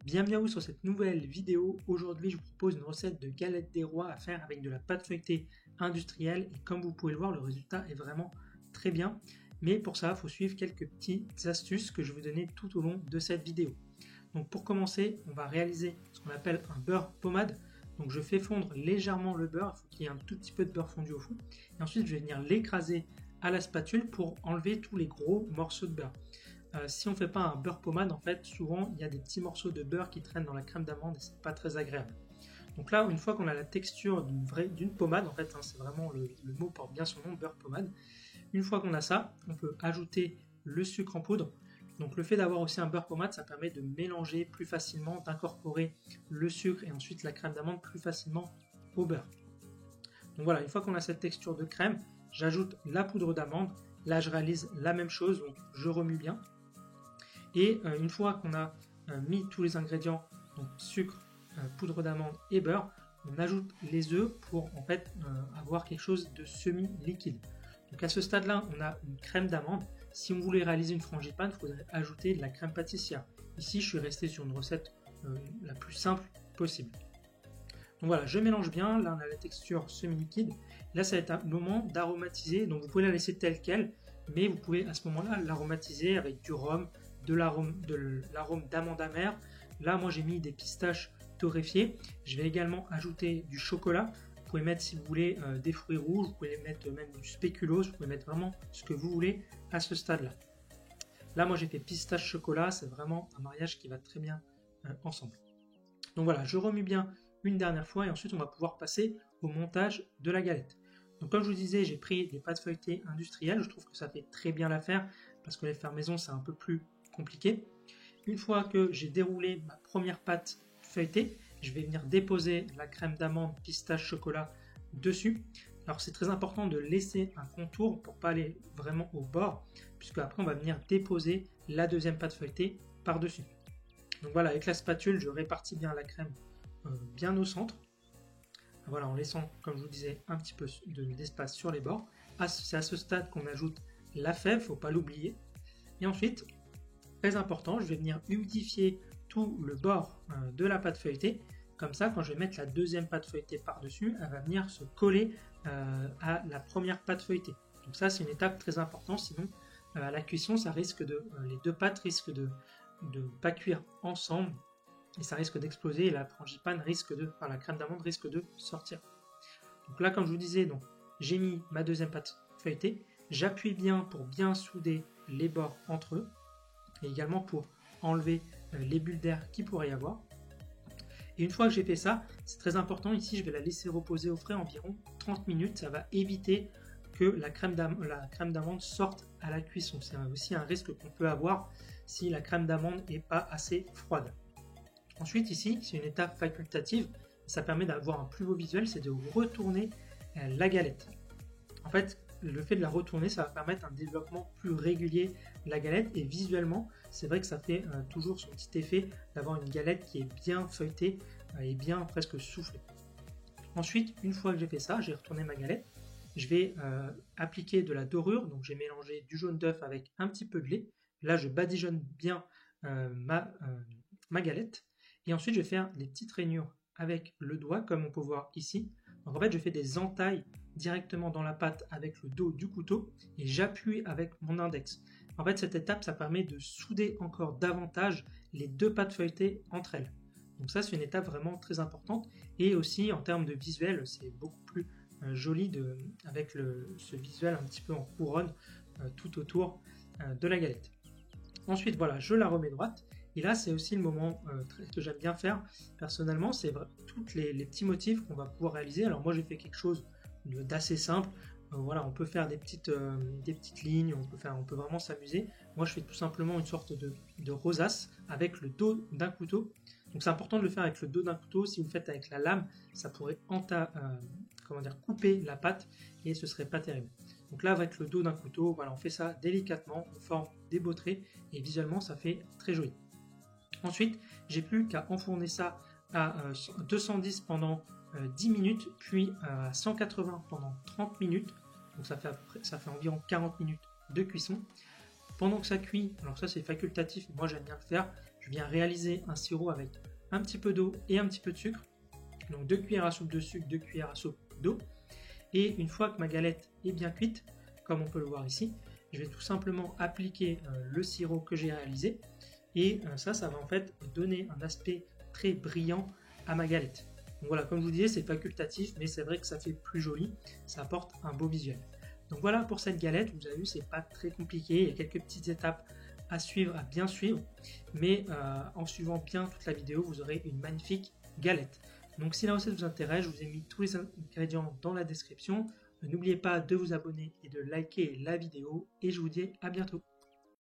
Bienvenue à vous sur cette nouvelle vidéo. Aujourd'hui, je vous propose une recette de galette des rois à faire avec de la pâte feuilletée industrielle. Et comme vous pouvez le voir, le résultat est vraiment très bien. Mais pour ça, il faut suivre quelques petites astuces que je vais vous donner tout au long de cette vidéo. Donc pour commencer, on va réaliser ce qu'on appelle un beurre pommade. Donc je fais fondre légèrement le beurre, il faut qu'il y ait un tout petit peu de beurre fondu au fond. Et ensuite, je vais venir l'écraser à la spatule pour enlever tous les gros morceaux de beurre. Si on ne fait pas un beurre pommade, en fait, souvent il y a des petits morceaux de beurre qui traînent dans la crème d'amande et c'est pas très agréable. Donc là, une fois qu'on a la texture d'une pommade, en fait, c'est vraiment le mot porte bien son nom, beurre pommade. Une fois qu'on a ça, on peut ajouter le sucre en poudre. Donc le fait d'avoir aussi un beurre pommade, ça permet de mélanger plus facilement, d'incorporer le sucre et ensuite la crème d'amande plus facilement au beurre. Donc voilà, une fois qu'on a cette texture de crème, j'ajoute la poudre d'amande. Là, je réalise la même chose, donc je remue bien. Et une fois qu'on a mis tous les ingrédients, donc sucre, poudre d'amande et beurre, on ajoute les œufs pour en fait avoir quelque chose de semi-liquide. Donc à ce stade-là, on a une crème d'amande. Si on voulait réaliser une frangipane, il faudrait ajouter de la crème pâtissière. Ici, je suis resté sur une recette la plus simple possible. Donc voilà, je mélange bien. Là, on a la texture semi-liquide. Là, ça va être un moment d'aromatiser. Donc vous pouvez la laisser telle qu'elle, mais vous pouvez à ce moment-là l'aromatiser avec du rhum, de l'arôme d'amande amère. Là, moi, j'ai mis des pistaches torréfiées. Je vais également ajouter du chocolat. Vous pouvez mettre, si vous voulez, des fruits rouges. Vous pouvez mettre même du spéculoos. Vous pouvez mettre vraiment ce que vous voulez à ce stade-là. Là, moi, j'ai fait pistache chocolat. C'est vraiment un mariage qui va très bien ensemble. Donc voilà, je remue bien une dernière fois et ensuite, on va pouvoir passer au montage de la galette. Donc comme je vous disais, j'ai pris des pâtes feuilletées industrielles. Je trouve que ça fait très bien l'affaire parce que les faire maison, c'est un peu plus compliqué. Une fois que j'ai déroulé ma première pâte feuilletée, je vais venir déposer la crème d'amande, pistache, chocolat dessus. Alors c'est très important de laisser un contour pour pas aller vraiment au bord, puisque après on va venir déposer la deuxième pâte feuilletée par-dessus. Donc voilà, avec la spatule, je répartis bien la crème bien au centre. Voilà, en laissant, comme je vous disais, un petit peu d'espace sur les bords. C'est à ce stade qu'on ajoute la fève, faut pas l'oublier. Et ensuite, très important, je vais venir humidifier tout le bord de la pâte feuilletée. Comme ça, quand je vais mettre la deuxième pâte feuilletée par-dessus, elle va venir se coller à la première pâte feuilletée. Donc ça, c'est une étape très importante, sinon à la cuisson, les deux pâtes risquent de pas cuire ensemble et ça risque d'exploser et la crème d'amande risque de sortir. Donc là, comme je vous disais, j'ai mis ma deuxième pâte feuilletée, j'appuie bien pour bien souder les bords entre eux et également pour enlever les bulles d'air qu'il pourrait y avoir. Et une fois que j'ai fait ça, c'est très important, ici je vais la laisser reposer au frais environ 30 minutes, ça va éviter que la crème d'amande sorte à la cuisson. C'est aussi un risque qu'on peut avoir si la crème d'amande n'est pas assez froide. Ensuite ici, c'est une étape facultative, ça permet d'avoir un plus beau visuel, c'est de retourner la galette. En fait, le fait de la retourner, ça va permettre un développement plus régulier de la galette et visuellement, c'est vrai que ça fait toujours son petit effet d'avoir une galette qui est bien feuilletée et bien presque soufflée. Ensuite, une fois que j'ai fait ça, j'ai retourné ma galette, je vais appliquer de la dorure, donc j'ai mélangé du jaune d'œuf avec un petit peu de lait. Là, je badigeonne bien ma galette et ensuite je vais faire des petites rainures avec le doigt comme on peut voir ici. Donc en fait, je fais des entailles directement dans la pâte avec le dos du couteau et j'appuie avec mon index. En fait, cette étape, ça permet de souder encore davantage les deux pâtes feuilletées entre elles. Donc ça, c'est une étape vraiment très importante et aussi en termes de visuel, c'est beaucoup plus joli avec ce visuel un petit peu en couronne tout autour de la galette. Ensuite, voilà, je la remets droite. Et là, c'est aussi le moment que j'aime bien faire personnellement, c'est tous les petits motifs qu'on va pouvoir réaliser. Alors moi, j'ai fait quelque chose d'assez simple. Voilà, on peut faire des petites lignes, on peut vraiment s'amuser. Moi, je fais tout simplement une sorte de rosace avec le dos d'un couteau. Donc c'est important de le faire avec le dos d'un couteau. Si vous le faites avec la lame, ça pourrait couper la pâte et ce serait pas terrible. Donc là, avec le dos d'un couteau, voilà, on fait ça délicatement, on forme des beaux traits et visuellement, ça fait très joli. Ensuite, j'ai plus qu'à enfourner ça à 210 pendant 10 minutes, puis à 180 pendant 30 minutes. Donc ça fait environ 40 minutes de cuisson. Pendant que ça cuit, alors ça c'est facultatif, moi j'aime bien le faire, je viens réaliser un sirop avec un petit peu d'eau et un petit peu de sucre. Donc 2 cuillères à soupe de sucre, 2 cuillères à soupe d'eau. Et une fois que ma galette est bien cuite, comme on peut le voir ici, je vais tout simplement appliquer le sirop que j'ai réalisé. Et ça va en fait donner un aspect très brillant à ma galette. Donc voilà, comme je vous disais, c'est facultatif, mais c'est vrai que ça fait plus joli, ça apporte un beau visuel. Donc voilà pour cette galette, vous avez vu, c'est pas très compliqué, il y a quelques petites étapes à suivre, à bien suivre, mais en suivant bien toute la vidéo, vous aurez une magnifique galette. Donc si la recette vous intéresse, je vous ai mis tous les ingrédients dans la description. N'oubliez pas de vous abonner et de liker la vidéo, et je vous dis à bientôt.